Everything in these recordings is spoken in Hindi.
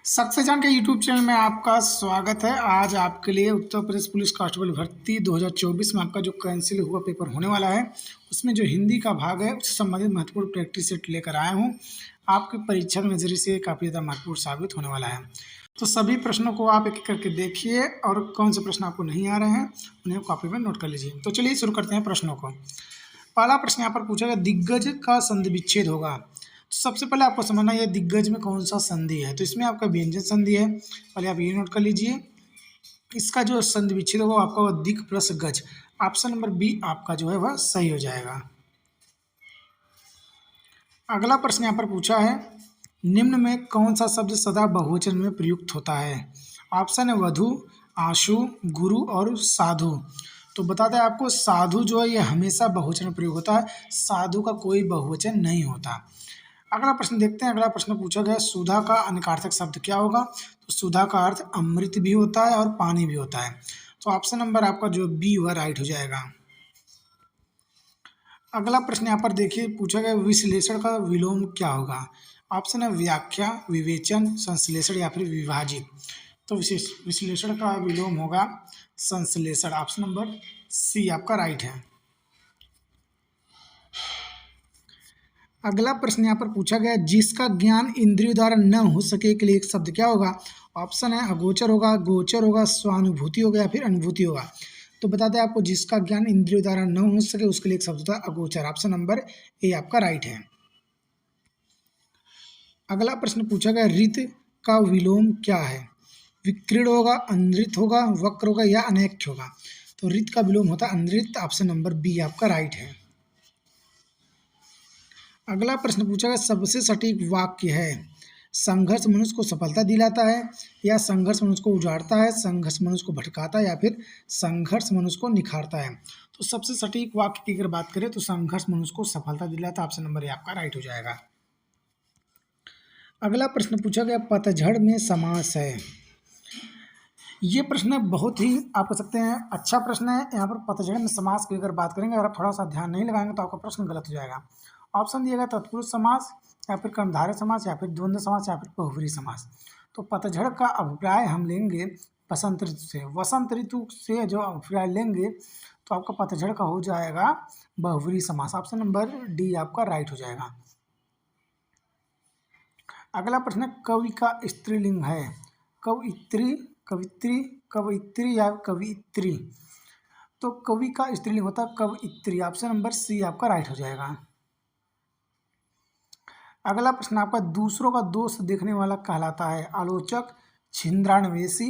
सक्सेजन के यूट्यूब चैनल में आपका स्वागत है। आज आपके लिए उत्तर प्रदेश पुलिस कांस्टेबल भर्ती 2024 में आपका जो कैंसिल हुआ पेपर होने वाला है, उसमें जो हिंदी का भाग है उससे संबंधित महत्वपूर्ण प्रैक्टिस सेट लेकर आया हूं। आपकी परीक्षा के नज़रिए से काफ़ी ज़्यादा महत्वपूर्ण साबित होने वाला है। तो सभी प्रश्नों को आप एक एक करके देखिए और कौन से प्रश्न आपको नहीं आ रहे हैं उन्हें कॉपी में नोट कर लीजिए। तो चलिए शुरू करते हैं प्रश्नों को। पहला प्रश्न यहाँ पर पूछा गया, दिग्गज का संधि विच्छेद होगा। तो सबसे पहले आपको समझना है दिग्गज में कौन सा संधि है। तो इसमें आपका व्यंजन संधि है, पहले आप ये नोट कर लीजिए। इसका जो संधि विच्छेद होगा आपका वह दिग प्लस गज। ऑप्शन नंबर बी आपका जो है वह सही हो जाएगा। अगला प्रश्न यहाँ पर पूछा है, निम्न में कौन सा शब्द सदा बहुवचन में प्रयुक्त होता है। ऑप्शन है वधु, आशु, गुरु और साधु। तो बता दें आपको, साधु जो है ये हमेशा बहुवचन में प्रयोग होता है, साधु का कोई बहुवचन नहीं होता। अगला प्रश्न देखते हैं। अगला प्रश्न पूछा गया, सुधा का अनिकार्थक शब्द क्या होगा। तो सुधा का अर्थ अमृत भी होता है और पानी भी होता है। तो ऑप्शन नंबर आपका जो बी वह राइट हो जाएगा। अगला प्रश्न यहाँ पर देखिए, पूछा गया विश्लेषण का विलोम क्या होगा। ऑप्शन है व्याख्या, विवेचन, संश्लेषण या फिर विभाजित। तो विश्लेषण का विलोम होगा संश्लेषण। ऑप्शन नंबर सी आपका राइट है। अगला प्रश्न यहाँ पर पूछा गया, जिसका ज्ञान इंद्रियों द्वारा न हो सके के लिए एक शब्द क्या होगा। ऑप्शन है अगोचर होगा, गोचर होगा, स्वानुभूति होगा या फिर अनुभूति होगा। तो बता दें आपको, जिसका ज्ञान इंद्रियों द्वारा न हो सके उसके लिए एक शब्द होता है अगोचर। ऑप्शन नंबर ए आपका राइट है। अगला प्रश्न पूछा गया, रित का विलोम क्या है। विक्रीड़ होगा, अनृत होगा, वक्र होगा या अनैक्य होगा। तो रित का विलोम होता है अनृत। ऑप्शन नंबर बी आपका राइट है। अगला प्रश्न पूछा गया, सबसे सटीक वाक्य है, संघर्ष मनुष्य को सफलता दिलाता है, या संघर्ष मनुष्य को उजाड़ता है, संघर्ष मनुष्य को भटकाता है या फिर संघर्ष मनुष्य को निखारता है। तो सबसे सटीक वाक्य की अगर बात करें तो संघर्ष मनुष्य को सफलता दिलाता है। ऑप्शन नंबर ए आपका राइट हो जाएगा। अगला प्रश्न पूछा गया, पतझड़ में समास है। ये प्रश्न बहुत ही आप कह सकते हैं अच्छा प्रश्न है। यहाँ पर पतझड़ में समास की अगर बात करेंगे, अगर आप थोड़ा सा ध्यान नहीं लगाएंगे तो आपका प्रश्न गलत हो जाएगा। ऑप्शन दिया गया तत्पुरुष समास या फिर कर्मधारय समास या फिर द्वंद्व समास या फिर बहुव्रीहि समास। तो पतझड़ का अभिप्राय हम लेंगे वसंत ऋतु से। वसंत ऋतु से जो अभिप्राय लेंगे तो आपका पतझड़ का हो जाएगा बहुव्रीहि समास। ऑप्शन नंबर डी आपका राइट हो जाएगा। अगला प्रश्न, कवि का स्त्रीलिंग है। कवित्री, कवित्री, कवयित्री या कवित्री। तो कवि का स्त्रीलिंग होता है कवयित्री। ऑप्शन नंबर सी आपका राइट हो जाएगा। अगला प्रश्न आपका, दूसरों का दोष देखने वाला कहलाता है आलोचक, छिंद्रान्वेषी,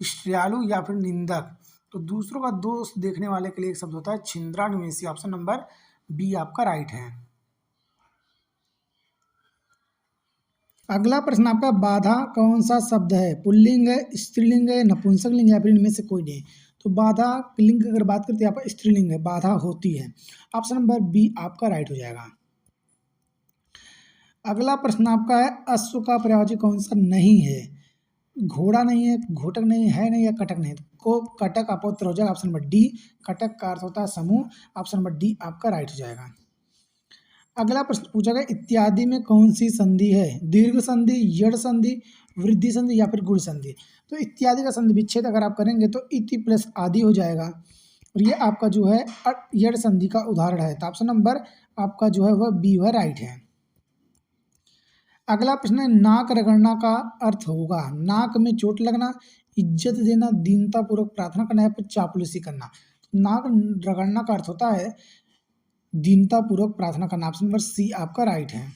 इष्टयालु या फिर निंदक। तो दूसरों का दोष देखने वाले के लिए एक शब्द होता है छिंद्रान्वेषी। ऑप्शन नंबर बी आपका राइट है। अगला प्रश्न आपका, बाधा कौन सा शब्द है। पुल्लिंग है, स्त्रीलिंग है, नपुंसकलिंग या फिर इनमें से कोई नहीं। तो बाधा लिंग अगर बात करते हैं यहाँ पर स्त्रीलिंग है, बाधा होती है। ऑप्शन नंबर बी आपका राइट हो जाएगा। अगला प्रश्न आपका है, अश्व का पर्यायवाची कौन सा नहीं है। घोड़ा नहीं है, घोटक नहीं है नहीं, या कटक नहीं है। को कटक आपका उत्तर हो जाएगा। Option number D. कटक का अर्थ होता है समूह। ऑप्शन नंबर डी आपका राइट हो जाएगा। अगला प्रश्न पूछा गया, इत्यादि में कौन सी संधि है। दीर्घ संधि, यड़ संधि, वृद्धि संधि या फिर गुण संधि। तो इत्यादि का संधि विच्छेद अगर आप करेंगे तो इति प्लस आदि हो जाएगा, और ये आपका जो है यड़ संधि का उदाहरण है। तो ऑप्शन नंबर आपका जो है वह बी वह राइट है। अगला प्रश्न है, नाक रगड़ना का अर्थ होगा। नाक में चोट लगना, इज्जत देना, दीनता पूर्वक प्रार्थना करना या फिर चापलूसी करना। नाक रगड़ना का अर्थ होता है दीनता पूर्वक प्रार्थना करना। ऑप्शन नंबर सी आपका राइट है।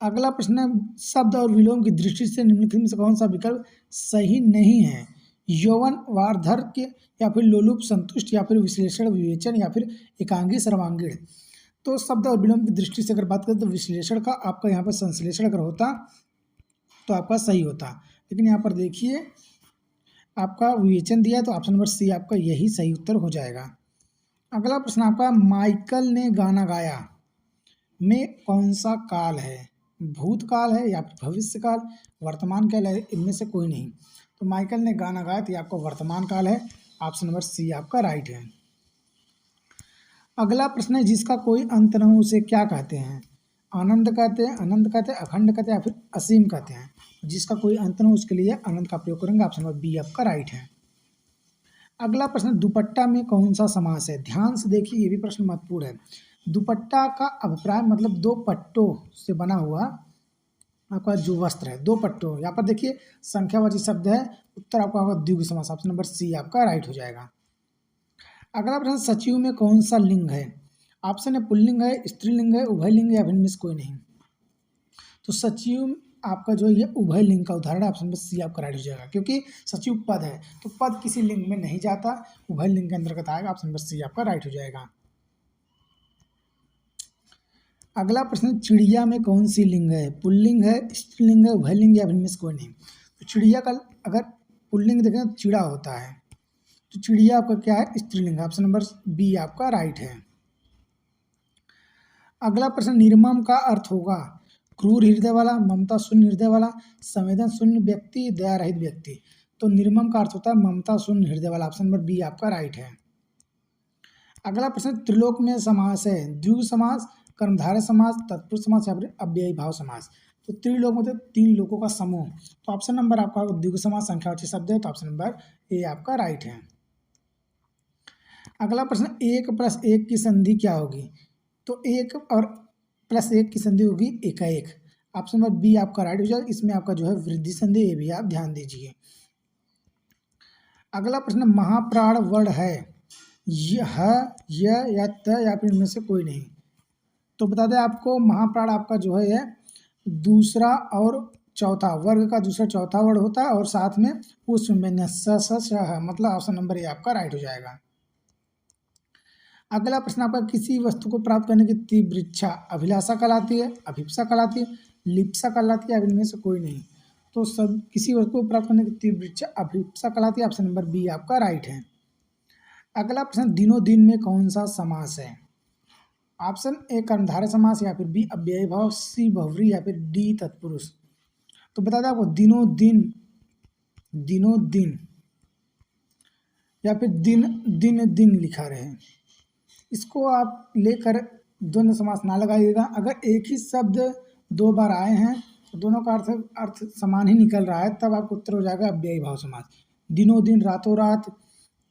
अगला प्रश्न है, शब्द और विलोम की दृष्टि से निम्नलिखित में से कौन सा विकल्प सही नहीं है। यौवन, वार्धक्य या फिर लोलुप, संतुष्ट या फिर विश्लेषण, विवेचन या फिर एकांगी, सर्वांगीण। तो शब्द और विलोम की दृष्टि से अगर बात करें तो विश्लेषण का आपका यहाँ पर संश्लेषण अगर होता तो आपका सही होता, लेकिन यहाँ पर देखिए आपका विवेचन दिया, तो ऑप्शन नंबर सी आपका यही सही उत्तर हो जाएगा। अगला प्रश्न आपका, माइकल ने गाना गाया में कौन सा काल है। भूतकाल है या फिर भविष्य काल, वर्तमान काल है, इनमें से कोई नहीं। तो माइकल ने गाना गाया तो ये आपका वर्तमान काल है। ऑप्शन नंबर सी आपका राइट है। अगला प्रश्न है, जिसका कोई अंत न हो उसे क्या कहते हैं। आनंद कहते हैं, अनंत कहते हैं, अखंड कहते हैं या फिर असीम कहते हैं। जिसका कोई अंत न हो उसके लिए अनंत का प्रयोग करेंगे। ऑप्शन नंबर बी आपका राइट है। अगला प्रश्न, दुपट्टा में कौन सा समास है? ध्यान से देखिए, ये भी प्रश्न महत्वपूर्ण है। दुपट्टा का अभिप्राय मतलब दो पट्टों से बना हुआ आपका जो वस्त्र है, दो पट्टों। यहाँ पर देखिए संख्यावाची शब्द है, उत्तर आपका होगा द्विगु समास। ऑप्शन नंबर सी आपका राइट हो जाएगा। अगला प्रश्न, सचिव में कौन सा लिंग है? ऑप्शन है पुल्लिंग है, स्त्रीलिंग है, उभयलिंग है या फिर इनमें से कोई नहीं। तो सचिव आपका जो ये उभय लिंग का उदाहरण है। ऑप्शन नंबर सी आपका राइट हो जाएगा, क्योंकि सचिव पद है तो पद किसी लिंग में नहीं जाता, उभय लिंग के अंतर्गत आएगा। ऑप्शन नंबर सी आपका राइट हो जाएगा। अगला प्रश्न, चिड़िया में कौन सी लिंग है? पुल्लिंग है, स्त्रीलिंग है, उभयलिंग या फिर इनमें से कोई नहीं। तो चिड़िया का अगर पुल्लिंग देखें तो चिड़ा होता है, तो चिड़िया आपका क्या है? स्त्रीलिंग। ऑप्शन नंबर बी आपका राइट है। अगला प्रश्न, निर्मम का अर्थ होगा क्रूर हृदय वाला, ममता शून्य हृदय वाला, संवेदन शून्य व्यक्ति, दया रहित व्यक्ति। तो निर्मम का अर्थ होता है ममता शून्य हृदय वाला। ऑप्शन नंबर बी आपका राइट है। अगला प्रश्न, त्रिलोक में समास है द्विगु समास, कर्मधारय समास, तत्पुरुष समास या फिर अव्ययी भाव समास। तो त्रिलोक मतलब तीन लोगों का समूह। तो ऑप्शन नंबर आपका द्विगु समास संख्यावाची शब्द है, तो ऑप्शन नंबर ए आपका राइट है। अगला प्रश्न, 1+1 की संधि क्या होगी? तो 1 और +1 की संधि होगी एकाएक। ऑप्शन नंबर बी आपका राइट हो जाएगा। इसमें आपका जो है वृद्धि संधि, ये भी आप ध्यान दीजिए। अगला प्रश्न, महाप्राण वर्ण है यह या त या फिर इनमें से कोई नहीं। तो बता दें आपको, महाप्राण आपका जो है दूसरा और चौथा वर्ग का दूसरा चौथा वर्ण होता है और साथ में पुष्प में मतलब ऑप्शन नंबर ए आपका राइट हो जाएगा। अगला प्रश्न आपका, किसी वस्तु को प्राप्त करने की तीव्र इच्छा अभिलाषा कहलाती है, अभिप्सा कहलाती है, लिप्सा कहलाती है या इनमें से कोई नहीं। तो सब किसी वस्तु को प्राप्त करने की तीव्र इच्छा अभिप्सा कहलाती है। ऑप्शन नंबर बी आपका राइट है। अगला प्रश्न, दिनों दिन में कौन सा समास है? ऑप्शन ए कर्मधारय समास या फिर बी अव्ययी भाव, सी बहुव्रीहि या फिर डी तत्पुरुष। तो बता दें आपको, दिनों दिन या फिर दिन लिखा रहे, इसको आप लेकर द्वंद्व समास ना लगाइएगा। अगर एक ही शब्द दो बार आए हैं तो दोनों का अर्थ समान ही निकल रहा है, तब आपको उत्तर हो जाएगा अव्ययी भाव समास। दिनों दिन, रातों रात,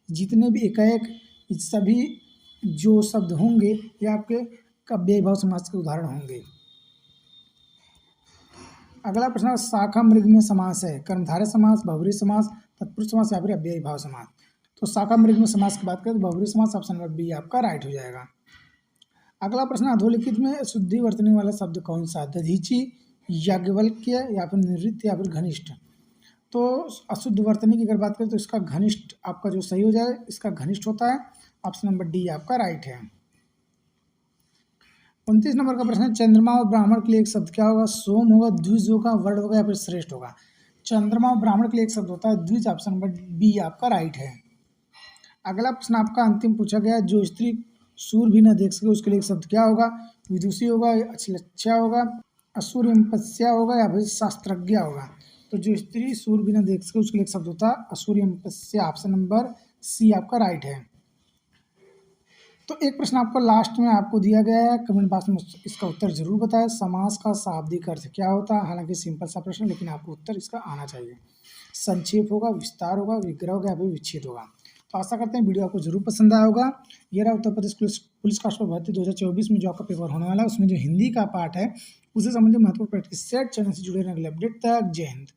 जितने भी एकाएक सभी जो शब्द होंगे ये आपके अव्ययी भाव समास के उदाहरण होंगे। अगला प्रश्न, शाखा मृग में समास है कर्मधारय समास, बहुव्रीहि समास, तत्पुरुष समास या फिर अव्ययी भाव समास। तो शाखा मृग में समास की बात करें तो बहुव्रीहि समास। ऑप्शन नंबर बी आपका राइट हो जाएगा। अगला प्रश्न, अधोलिखित में शुद्धि वर्तने वाला शब्द कौन सा? दधीचि, याज्ञवल्क्य या फिर निवृत्त या फिर घनिष्ठ। तो अशुद्ध वर्तनी की अगर बात करें तो इसका घनिष्ठ आपका जो सही हो जाए, इसका घनिष्ठ होता है। ऑप्शन नंबर डी आपका राइट है। 29 नंबर का प्रश्न है, चंद्रमा और ब्राह्मण के लिए एक शब्द क्या होगा? सोम होगा, द्विज होगा, वर्ण होगा या फिर श्रेष्ठ होगा। चंद्रमा और ब्राह्मण के लिए एक शब्द होता है द्विज। ऑप्शन नंबर बी आपका राइट है। अगला प्रश्न आपका अंतिम पूछा गया, जो स्त्री सूर्य भी न देख सके उसके लिए एक शब्द क्या होगा? विदुषी होगा, अश्लेषा होगा, असूर्यपस्या होगा या फिर शास्त्रज्ञ होगा। तो जो स्त्री सूर्य भी न देख सके उसके लिए एक शब्द होता है असूर्यपस्या। ऑप्शन नंबर सी आपका राइट है। तो एक प्रश्न आपको लास्ट में आपको दिया गया है, कमेंट बॉक्स में इसका उत्तर जरूर बताएं। समास का शाब्दिक अर्थ क्या होता है? हालांकि सिंपल सा प्रश्न, लेकिन आपको उत्तर इसका आना चाहिए। संक्षेप होगा, विस्तार होगा, विग्रह होगा या फिर विच्छेद होगा। तो आशा करते हैं वीडियो आपको जरूर पसंद आया होगा। ये रहा उत्तर प्रदेश पुलिस कांस्टेबल भर्ती 2024 में जो आपका पेपर होने वाला है, उसमें जो हिंदी का पार्ट है उससे संबंधित महत्वपूर्ण प्रैक्टिस सेट। चैनल से जुड़े रहने के लिए अपडेट तक। जय हिंद।